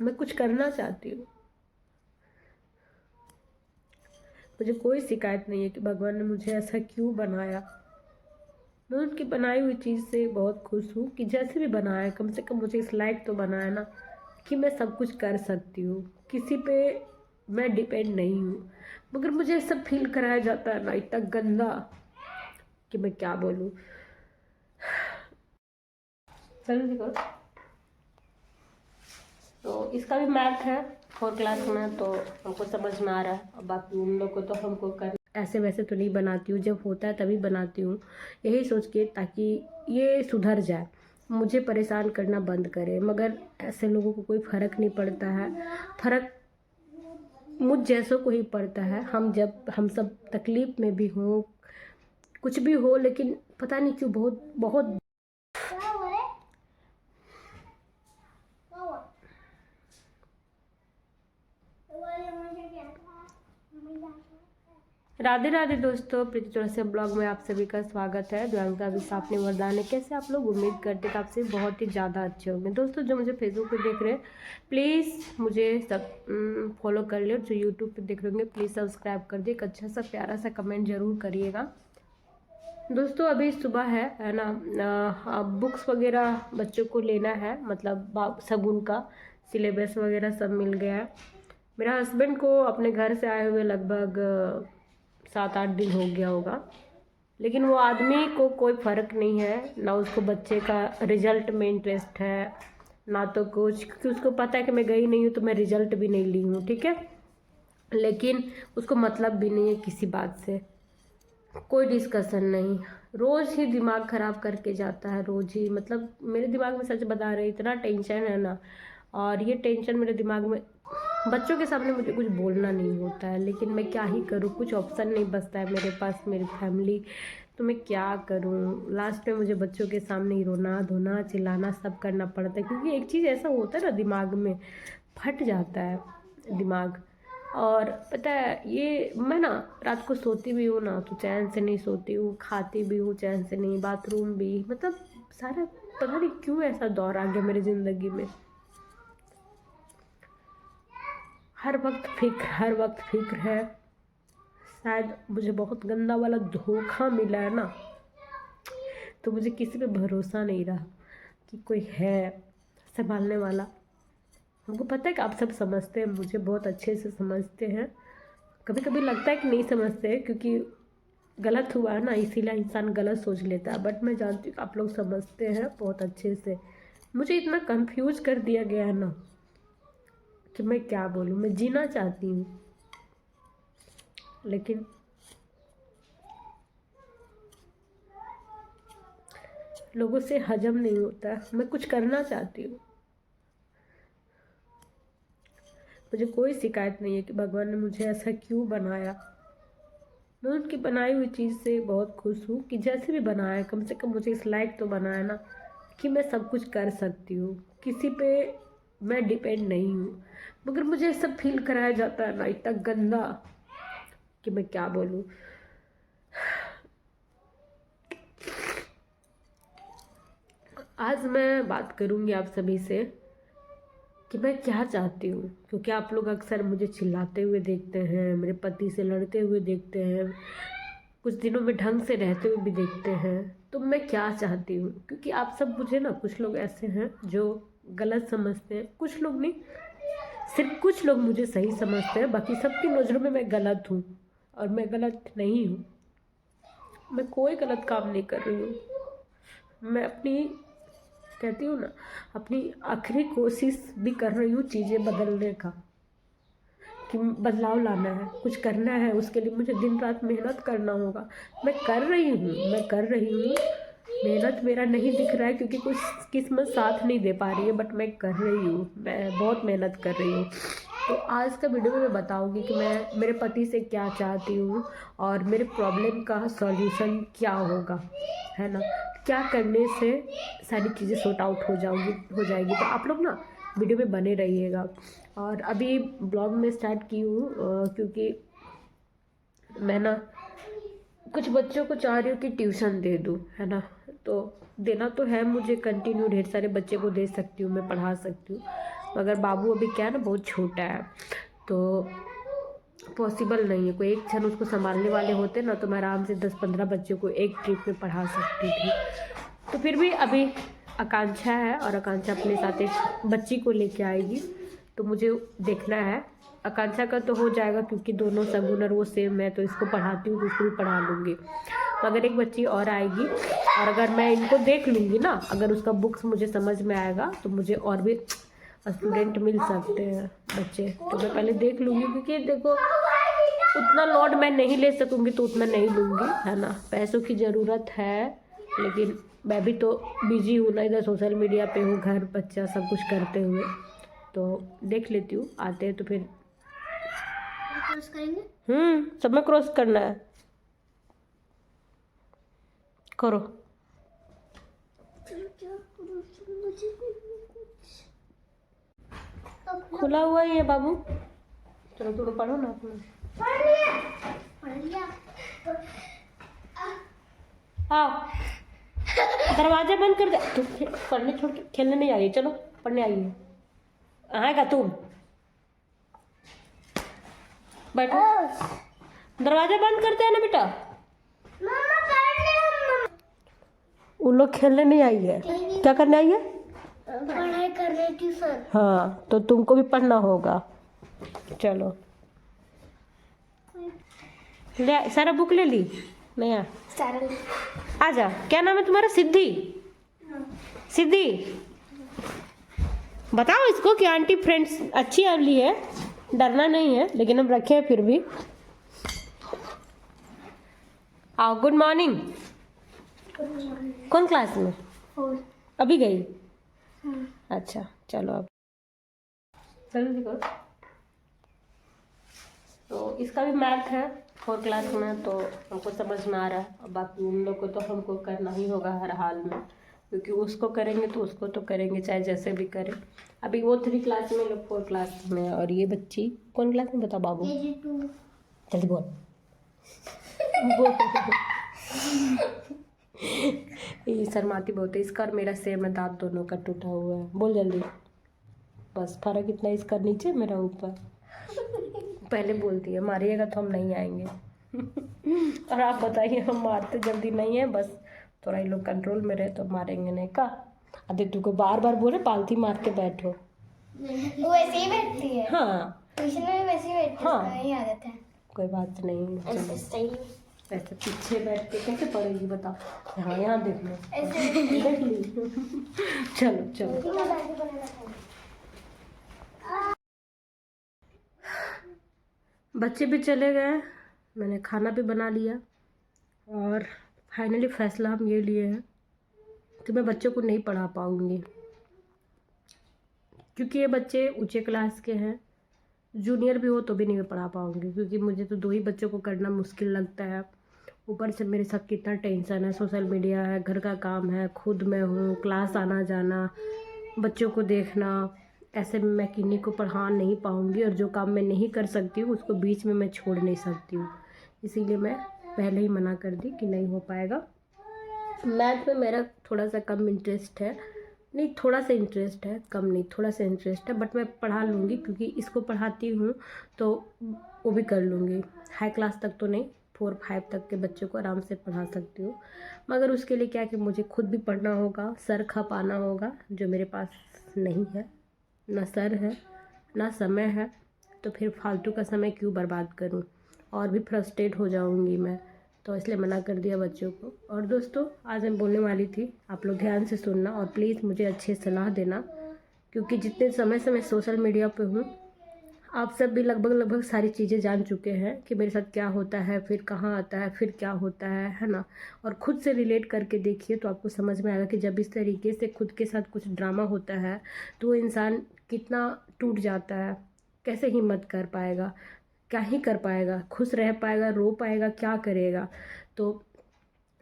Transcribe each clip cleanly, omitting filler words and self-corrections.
मैं कुछ करना चाहती हूँ। मुझे कोई शिकायत नहीं है कि भगवान ने मुझे ऐसा क्यों बनाया। मैं उनकी बनाई हुई चीज़ से बहुत खुश हूँ कि जैसे भी बनाया कम से कम मुझे इस लायक तो बनाया ना कि मैं सब कुछ कर सकती हूँ, किसी पे मैं डिपेंड नहीं हूँ। मगर मुझे सब फील कराया जाता है ना इतना गंदा कि मैं क्या बोलूँ। चलो तो इसका भी मैथ है 4 क्लास में, तो हमको समझ में आ रहा है। और बाकी उन लोग को तो हमको कर ऐसे वैसे तो नहीं बनाती हूँ, जब होता है तभी बनाती हूँ, यही सोच के ताकि ये सुधर जाए, मुझे परेशान करना बंद करे। मगर ऐसे लोगों को कोई फ़र्क नहीं पड़ता है। फ़र्क मुझ जैसों को ही पड़ता है। हम सब तकलीफ़ में भी हों, कुछ भी हो, लेकिन पता नहीं क्यों बहुत बहुत राधे राधे दोस्तों, प्रीति चौरसिया ब्लॉग में आप सभी का स्वागत है। द्वारका विशाख ने वरदान है। कैसे आप लोग? उम्मीद करते कि आपसे बहुत ही ज़्यादा अच्छे होंगे। दोस्तों जो मुझे फेसबुक पे देख रहे हैं प्लीज़ मुझे सब फॉलो कर ले, जो यूट्यूब पे देख रहे होंगे प्लीज़ सब्सक्राइब कर दिए। एक अच्छा सा प्यारा सा कमेंट ज़रूर करिएगा। दोस्तों अभी सुबह है ना, बुक्स वगैरह बच्चों को लेना है, मतलब शगुन का सिलेबस वगैरह सब मिल गया है। मेरा हस्बैंड को अपने घर से आए हुए लगभग 7-8 दिन हो गया होगा, लेकिन वो आदमी को कोई फ़र्क नहीं है ना, उसको बच्चे का रिजल्ट में इंटरेस्ट है ना तो कुछ, क्योंकि उसको पता है कि मैं गई नहीं हूँ तो मैं रिजल्ट भी नहीं ली हूँ, ठीक है। लेकिन उसको मतलब भी नहीं है किसी बात से, कोई डिस्कशन नहीं। रोज़ ही दिमाग ख़राब करके जाता है, रोज़ ही। मतलब मेरे दिमाग में सच बता रही इतना टेंशन है ना, और ये टेंशन मेरे दिमाग में बच्चों के सामने मुझे कुछ बोलना नहीं होता है, लेकिन मैं क्या ही करूँ, कुछ ऑप्शन नहीं बचता है मेरे पास, मेरी फैमिली, तो मैं क्या करूँ। लास्ट में मुझे बच्चों के सामने ही रोना धोना चिल्लाना सब करना पड़ता है, क्योंकि एक चीज़ ऐसा होता है ना, दिमाग में फट जाता है दिमाग। और पता है ये मैं ना रात को सोती भी हूँ ना तो चैन से नहीं सोती हूँ, खाती भी हूँ चैन से नहीं, बाथरूम भी, मतलब सारा पता नहीं क्यों ऐसा दौर आ गया मेरी ज़िंदगी में। हर वक्त फिक्र है। शायद मुझे बहुत गंदा वाला धोखा मिला है ना, तो मुझे किसी पे भरोसा नहीं रहा कि कोई है संभालने वाला। हमको पता है कि आप सब समझते हैं, मुझे बहुत अच्छे से समझते हैं। कभी कभी लगता है कि नहीं समझते हैं, क्योंकि गलत हुआ है ना, इसीलिए इंसान गलत सोच लेता है। बट मैं जानती हूँ कि आप लोग समझते हैं बहुत अच्छे से। मुझे इतना कंफ्यूज कर दिया गया है ना कि मैं क्या बोलूँ। मैं जीना चाहती हूँ लेकिन लोगों से हजम नहीं होता। मैं कुछ करना चाहती हूँ। मुझे कोई शिकायत नहीं है कि भगवान ने मुझे ऐसा क्यों बनाया। मैं उनकी बनाई हुई चीज़ से बहुत खुश हूँ कि जैसे भी बनाया कम से कम मुझे इस लायक तो बनाया ना कि मैं सब कुछ कर सकती हूँ, किसी पे मैं डिपेंड नहीं हूँ। मगर मुझे सब फील कराया जाता है ना इतना गंदा कि मैं क्या बोलूँ। आज मैं बात करूँगी आप सभी से कि मैं क्या चाहती हूँ, क्योंकि आप लोग अक्सर मुझे चिल्लाते हुए देखते हैं, मेरे पति से लड़ते हुए देखते हैं, कुछ दिनों में ढंग से रहते हुए भी देखते हैं। तो मैं क्या चाहती हूँ, क्योंकि आप सब मुझे ना, कुछ लोग ऐसे हैं जो गलत समझते हैं, कुछ लोग नहीं, सिर्फ कुछ लोग मुझे सही समझते हैं, बाकी सबकी नज़रों में मैं गलत हूँ। और मैं गलत नहीं हूँ, मैं कोई गलत काम नहीं कर रही हूँ। मैं अपनी कहती हूँ ना, अपनी आखिरी कोशिश भी कर रही हूँ चीज़ें बदलने का, कि बदलाव लाना है, कुछ करना है, उसके लिए मुझे दिन रात मेहनत करना होगा। मैं कर रही हूँ। मेहनत मेरा नहीं दिख रहा है क्योंकि कुछ किस्मत साथ नहीं दे पा रही है, बट मैं कर रही हूँ, मैं बहुत मेहनत कर रही हूँ। तो आज का वीडियो में मैं बताऊँगी कि मैं मेरे पति से क्या चाहती हूँ और मेरे प्रॉब्लम का सॉल्यूशन क्या होगा, है ना। क्या करने से सारी चीज़ें सॉर्ट आउट हो जाएगी। तो आप लोग ना वीडियो में बने रहिएगा। और अभी ब्लॉग में स्टार्ट की हूँ क्योंकि मैं ना कुछ बच्चों को चाह रही हूँ कि ट्यूशन दे दूँ, है ना। तो देना तो है मुझे कंटिन्यू, ढेर सारे बच्चे को दे सकती हूँ, मैं पढ़ा सकती हूँ, मगर बाबू अभी क्या है ना, बहुत छोटा है, तो पॉसिबल नहीं है। कोई एक क्षण उसको संभालने वाले होते ना तो मैं आराम से 10-15 बच्चों को एक ट्रिप में पढ़ा सकती थी। तो फिर भी अभी आकांक्षा है और आकांक्षा अपने साथ एक बच्ची को लेके आएगी, तो मुझे देखना है। आकांक्षा का तो हो जाएगा क्योंकि दोनों सगुन और वो सेम है, तो इसको पढ़ाती हूँ तो उसको भी पढ़ा लूँगी। मगर एक बच्ची और आएगी, और अगर मैं इनको देख लूँगी ना, अगर उसका बुक्स मुझे समझ में आएगा तो मुझे और भी स्टूडेंट मिल सकते हैं बच्चे, तो मैं पहले देख लूँगी। क्योंकि देखो उतना लोड मैं नहीं ले सकूँगी तो उतना नहीं लूँगी, है ना। पैसों की ज़रूरत है, लेकिन मैं भी तो बिजी हूँ ना, इधर सोशल मीडिया पे हूँ, घर बच्चा सब कुछ करते हुए। तो देख लेती हूँ, आते हैं तो फिर क्रॉस करेंगे। सब में क्रॉस करना है, करो। खुला हुआ ही है बाबू, चलो थोड़ा पढ़ो ना अपना। आओ, दरवाजा बंद कर दे। तुम पढ़ने छोड़ के खेलने नहीं आई, चलो पढ़ने आई है। आएगा तुम, बैठो। दरवाजा बंद करते हैं ना बेटा। उन लोग खेलने नहीं आई है, क्या करने आई है? पढ़ाई कर रही थी सर। हाँ, तो तुमको भी पढ़ना होगा। चलो ले, सारा बुक ले ली? नहीं आ, आ जा। क्या नाम है तुम्हारा? सिद्धि? सिद्धि, बताओ इसको कि आंटी फ्रेंड्स अच्छी वाली है, डरना नहीं है, लेकिन हम रखे हैं फिर भी। आओ, गुड मॉर्निंग। कौन क्लास में? अभी गई? अच्छा चलो, अब चलो देखो। तो इसका भी मैथ है 4 क्लास में, तो हमको समझ में आ रहा है। अब बाकी उन लोग को तो हमको करना ही होगा हर हाल में, क्योंकि उसको करेंगे तो उसको तो करेंगे चाहे जैसे भी करें। अभी वो 3 क्लास में, लोग 4 क्लास में, और ये बच्ची कौन क्लास में बताओ बाबू? जल्दी बोल। ये शर्माती बहुत है। इसका और मेरा सेम है, दांत दोनों का टूटा हुआ है। बोल जल्दी। बस फर्क इतना, इसका नीचे मेरा ऊपर। पहले बोलती है मारिएगा तो हम नहीं आएंगे। और आप बताइए, हम मारते जल्दी नहीं है, बस थोड़ा ये लोग कंट्रोल में रहे तो मारेंगे नहीं का। आदित्य को बार बार बोले पालथी मार के बैठो, वो ऐसे ही बैठती है। हाँ ट्यूशन में वैसे ही बैठती है। हाँ, यही आदत है। कोई बात नहीं। ऐसे पीछे बैठ के कैसे पढ़ेगी बताओ? हाँ, यहाँ देख लो, देख ली। चलो चलो, बच्चे भी चले गए, मैंने खाना भी बना लिया, और फाइनली फैसला हम ये लिए हैं कि मैं बच्चों को नहीं पढ़ा पाऊँगी, क्योंकि ये बच्चे ऊंचे क्लास के हैं। जूनियर भी हो तो भी नहीं मैं पढ़ा पाऊँगी, क्योंकि मुझे तो 2 ही बच्चों को करना मुश्किल लगता है। ऊपर से मेरे साथ कितना टेंशन है, सोशल मीडिया है, घर का काम है, खुद मैं हूँ, क्लास आना जाना, बच्चों को देखना। ऐसे में मैं किन्हीं को पढ़ा नहीं पाऊँगी, और जो काम मैं नहीं कर सकती हूँ उसको बीच में मैं छोड़ नहीं सकती हूँ। इसीलिए मैं पहले ही मना कर दी कि नहीं हो पाएगा। मैथ में मेरा थोड़ा सा कम इंटरेस्ट है, नहीं थोड़ा सा इंटरेस्ट है, कम नहीं थोड़ा सा इंटरेस्ट है, बट मैं पढ़ा लूँगी, क्योंकि इसको पढ़ाती हूँ तो वो भी कर लूँगी। हाई क्लास तक तो नहीं, 4-5 तक के बच्चों को आराम से पढ़ा सकती हूँ। मगर उसके लिए क्या है कि मुझे खुद भी पढ़ना होगा, सर खपाना होगा, जो मेरे पास नहीं है। ना सर है ना समय है, तो फिर फालतू का समय क्यों बर्बाद करूं, और भी फ्रस्ट्रेट हो जाऊंगी मैं, तो इसलिए मना कर दिया बच्चों को। और दोस्तों, आज मैं बोलने वाली थी, आप लोग ध्यान से सुनना और प्लीज़ मुझे अच्छे सलाह देना, क्योंकि जितने समय से मैं सोशल मीडिया पे हूँ, आप सब भी लगभग सारी चीज़ें जान चुके हैं कि मेरे साथ क्या होता है, फिर कहाँ आता है, फिर क्या होता है ना। और ख़ुद से रिलेट करके देखिए तो आपको समझ में आएगा कि जब इस तरीके से खुद के साथ कुछ ड्रामा होता है तो वो इंसान कितना टूट जाता है, कैसे हिम्मत कर पाएगा, क्या ही कर पाएगा, खुश रह पाएगा, रो पाएगा, क्या करेगा। तो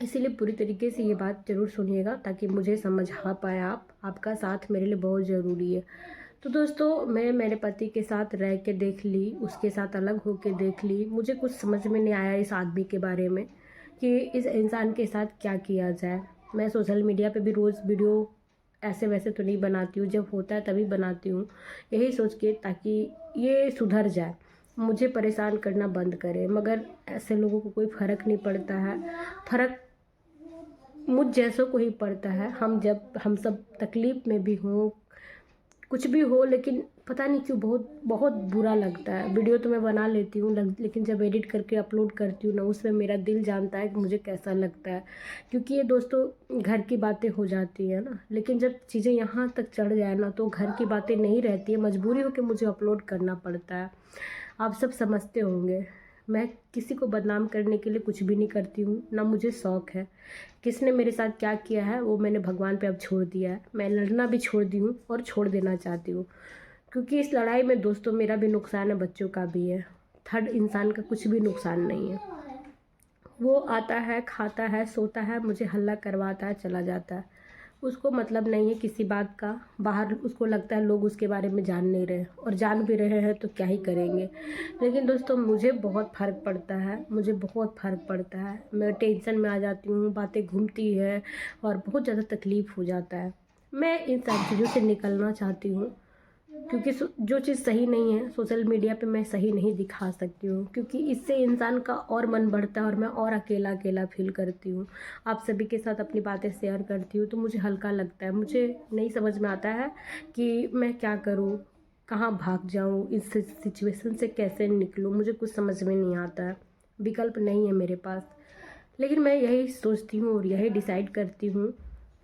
इसीलिए पूरी तरीके से ये बात ज़रूर सुनिएगा, ताकि मुझे समझ आ पाए। आपका साथ मेरे लिए बहुत ज़रूरी है। तो दोस्तों, मैं मेरे पति के साथ रह के देख ली, उसके साथ अलग होके देख ली, मुझे कुछ समझ में नहीं आया इस आदमी के बारे में कि इस इंसान के साथ क्या किया जाए। मैं सोशल मीडिया पे भी रोज़ वीडियो ऐसे वैसे तो नहीं बनाती हूँ, जब होता है तभी बनाती हूँ, यही सोच के ताकि ये सुधर जाए, मुझे परेशान करना बंद करे। मगर ऐसे लोगों को कोई फ़र्क नहीं पड़ता है, फ़र्क मुझ जैसों को ही पड़ता है। हम सब तकलीफ़ में भी हों, कुछ भी हो, लेकिन पता नहीं क्यों बहुत बहुत बुरा लगता है। वीडियो तो मैं बना लेती हूँ, लेकिन जब एडिट करके अपलोड करती हूँ ना, उसमें मेरा दिल जानता है कि मुझे कैसा लगता है। क्योंकि ये दोस्तों घर की बातें हो जाती है ना, लेकिन जब चीज़ें यहाँ तक चढ़ जाए ना, तो घर की बातें नहीं रहती है, मजबूरी हो के मुझे अपलोड करना पड़ता है। आप सब समझते होंगे, मैं किसी को बदनाम करने के लिए कुछ भी नहीं करती हूँ, ना मुझे शौक़ है। किसने मेरे साथ क्या किया है वो मैंने भगवान पे अब छोड़ दिया है। मैं लड़ना भी छोड़ दी हूँ और छोड़ देना चाहती हूँ, क्योंकि इस लड़ाई में दोस्तों मेरा भी नुकसान है, बच्चों का भी है। थर्ड इंसान का कुछ भी नुकसान नहीं है। वो आता है, खाता है, सोता है, मुझे हल्ला करवाता है, चला जाता है। उसको मतलब नहीं है किसी बात का। बाहर उसको लगता है लोग उसके बारे में जान नहीं रहे, और जान भी रहे हैं तो क्या ही करेंगे। लेकिन दोस्तों मुझे बहुत फ़र्क पड़ता है, मुझे बहुत फ़र्क पड़ता है। मैं टेंशन में आ जाती हूँ, बातें घूमती है और बहुत ज़्यादा तकलीफ़ हो जाता है। मैं इन सब चीज़ों से निकलना चाहती हूँ, क्योंकि जो चीज़ सही नहीं है सोशल मीडिया पे मैं सही नहीं दिखा सकती हूँ, क्योंकि इससे इंसान का और मन बढ़ता है और मैं और अकेला अकेला फील करती हूँ। आप सभी के साथ अपनी बातें शेयर करती हूँ तो मुझे हल्का लगता है। मुझे नहीं समझ में आता है कि मैं क्या करूँ, कहाँ भाग जाऊँ, इस सिचुएशन से कैसे निकलूँ, मुझे कुछ समझ में नहीं आता है। विकल्प नहीं है मेरे पास। लेकिन मैं यही सोचती हूँ और यही डिसाइड करती हूँ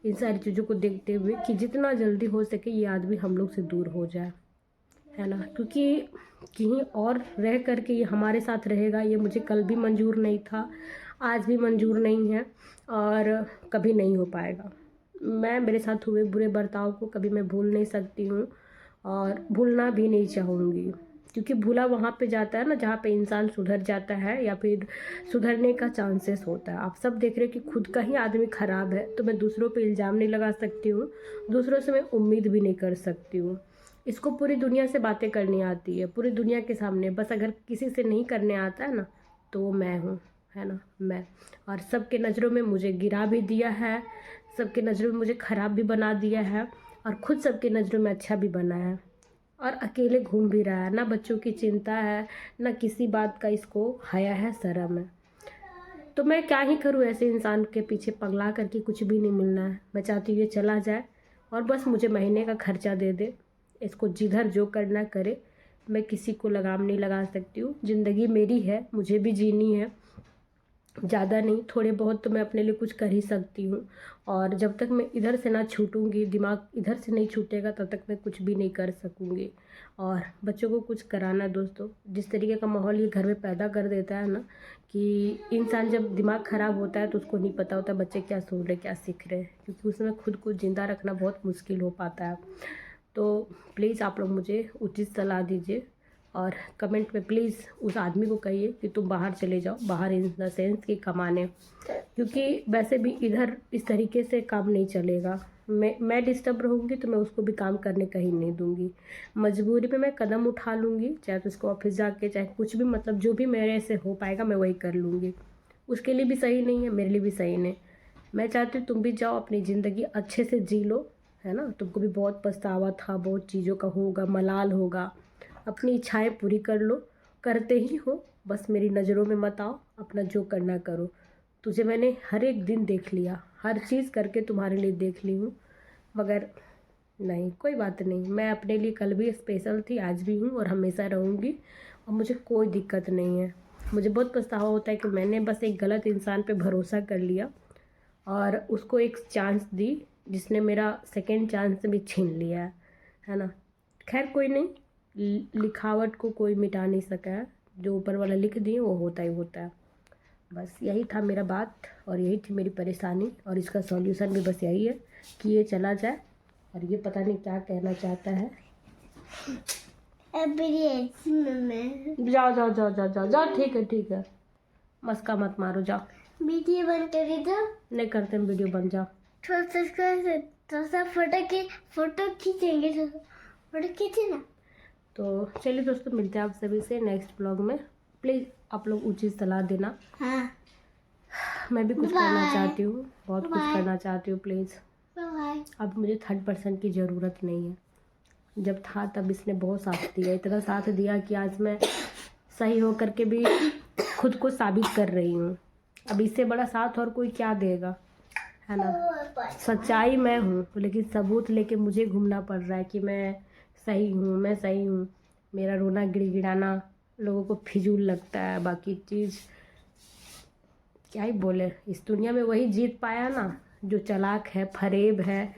इन सारी चीज़ों को देखते हुए कि जितना जल्दी हो सके ये आदमी हम लोग से दूर हो जाए, है ना। क्योंकि कहीं और रह कर के ये हमारे साथ रहेगा, ये मुझे कल भी मंजूर नहीं था, आज भी मंजूर नहीं है और कभी नहीं हो पाएगा। मैं मेरे साथ हुए बुरे बर्ताव को कभी मैं भूल नहीं सकती हूँ और भूलना भी नहीं चाहूँगी, क्योंकि भूला वहाँ पे जाता है ना जहाँ पे इंसान सुधर जाता है या फिर सुधरने का चांसेस होता है। आप सब देख रहे हैं कि खुद का ही आदमी ख़राब है तो मैं दूसरों पे इल्ज़ाम नहीं लगा सकती हूँ, दूसरों से मैं उम्मीद भी नहीं कर सकती हूँ। इसको पूरी दुनिया से बातें करनी आती है, पूरी दुनिया के सामने। बस अगर किसी से नहीं करने आता है ना तो वो मैं हूँ, है ना, मैं। और सबके नज़रों में मुझे गिरा भी दिया है, सबके नज़रों में मुझे ख़राब भी बना दिया है और ख़ुद सबके नज़रों में अच्छा भी बना है। और अकेले घूम भी रहा है, ना बच्चों की चिंता है, ना किसी बात का इसको हया है, शर्म है। तो मैं क्या ही करूँ, ऐसे इंसान के पीछे पगला करके कुछ भी नहीं मिलना है। मैं चाहती हूँ ये चला जाए और बस मुझे महीने का खर्चा दे दे, इसको जिधर जो करना करे। मैं किसी को लगाम नहीं लगा सकती हूँ। ज़िंदगी मेरी है, मुझे भी जीनी है, ज़्यादा नहीं, थोड़े बहुत तो मैं अपने लिए कुछ कर ही सकती हूँ। और जब तक मैं इधर से ना छूटूंगी, दिमाग इधर से नहीं छूटेगा, तब तक मैं कुछ भी नहीं कर सकूँगी। और बच्चों को कुछ कराना दोस्तों, जिस तरीके का माहौल ये घर में पैदा कर देता है ना, कि इंसान जब दिमाग ख़राब होता है तो उसको नहीं पता होता बच्चे क्या सुन रहे क्या सीख रहे हैं, क्योंकि उसमें खुद को ज़िंदा रखना बहुत मुश्किल हो पाता है। तो प्लीज़ आप लोग मुझे उचित सलाह दीजिए और कमेंट में प्लीज़ उस आदमी को कहिए कि तुम बाहर चले जाओ, बाहर इन द सेंस कि कमाने, क्योंकि वैसे भी इधर इस तरीके से काम नहीं चलेगा। मैं डिस्टर्ब रहूँगी तो मैं उसको भी काम करने कहीं नहीं दूँगी। मजबूरी में मैं कदम उठा लूँगी, चाहे तो उसको ऑफिस जाके, चाहे कुछ भी, मतलब जो भी मेरे से हो पाएगा मैं वही कर लूँगी। उसके लिए भी सही नहीं है, मेरे लिए भी सही नहीं। मैं चाहती हूँ तुम भी जाओ, अपनी ज़िंदगी अच्छे से जी लो, है ना। तुमको भी बहुत पछतावा था, बहुत चीज़ों का होगा, मलाल होगा। अपनी इच्छाएं पूरी कर लो, करते ही हो, बस मेरी नज़रों में मत आओ, अपना जो करना करो। तुझे मैंने हर एक दिन देख लिया, हर चीज़ करके तुम्हारे लिए देख ली हूँ, मगर नहीं, कोई बात नहीं। मैं अपने लिए कल भी स्पेशल थी, आज भी हूँ और हमेशा रहूँगी, और मुझे कोई दिक्कत नहीं है। मुझे बहुत पछतावा होता है कि मैंने बस एक गलत इंसान पे भरोसा कर लिया और उसको एक चांस दी, जिसने मेरा सेकंड चांस भी छीन लिया है ना। खैर कोई नहीं, लिखावट को कोई मिटा नहीं सका है, जो ऊपर वाला लिख दिए वो होता ही होता है। बस यही था मेरा बात और यही थी मेरी परेशानी, और इसका सॉल्यूशन भी बस यही है कि ये चला जाए। और ये पता नहीं क्या कहना चाहता है। जाओ जाओ जाओ जाओ जाओ जाओ, ठीक है, मस्का मत मारो, जाओ। वीडियो बंद करी तो नहीं करते हम वीडियो बंद, जाओ। थोड़ा सा फोटो खींचेंगे, फोटो खींचे ना। तो चलिए दोस्तों, मिलते हैं आप सभी से नेक्स्ट ब्लॉग में। प्लीज़ आप लोग उचित सलाह देना। हाँ, मैं भी कुछ करना चाहती हूँ, बहुत कुछ करना चाहती हूँ, प्लीज़। बाय। अब मुझे थर्ड पर्सन की ज़रूरत नहीं है। जब था तब इसने बहुत साथ दिया, इतना साथ दिया कि आज मैं सही होकर के भी खुद को साबित कर रही हूँ। अब इससे बड़ा साथ और कोई क्या देगा, है ना। सच्चाई मैं हूँ, लेकिन सबूत लेके मुझे घूमना पड़ रहा है कि मैं सही हूँ, मैं सही हूँ। मेरा रोना गिड़गिड़ाना लोगों को फिजूल लगता है। बाकी चीज़ क्या ही बोले, इस दुनिया में वही जीत पाया ना जो चालाक है, फरेब है,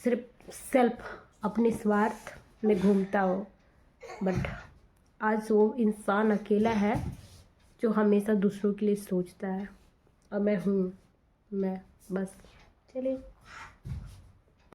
सिर्फ सेल्फ अपने स्वार्थ में घूमता हो। बट आज वो इंसान अकेला है जो हमेशा दूसरों के लिए सोचता है। और मैं हूँ, मैं बस। चलिए।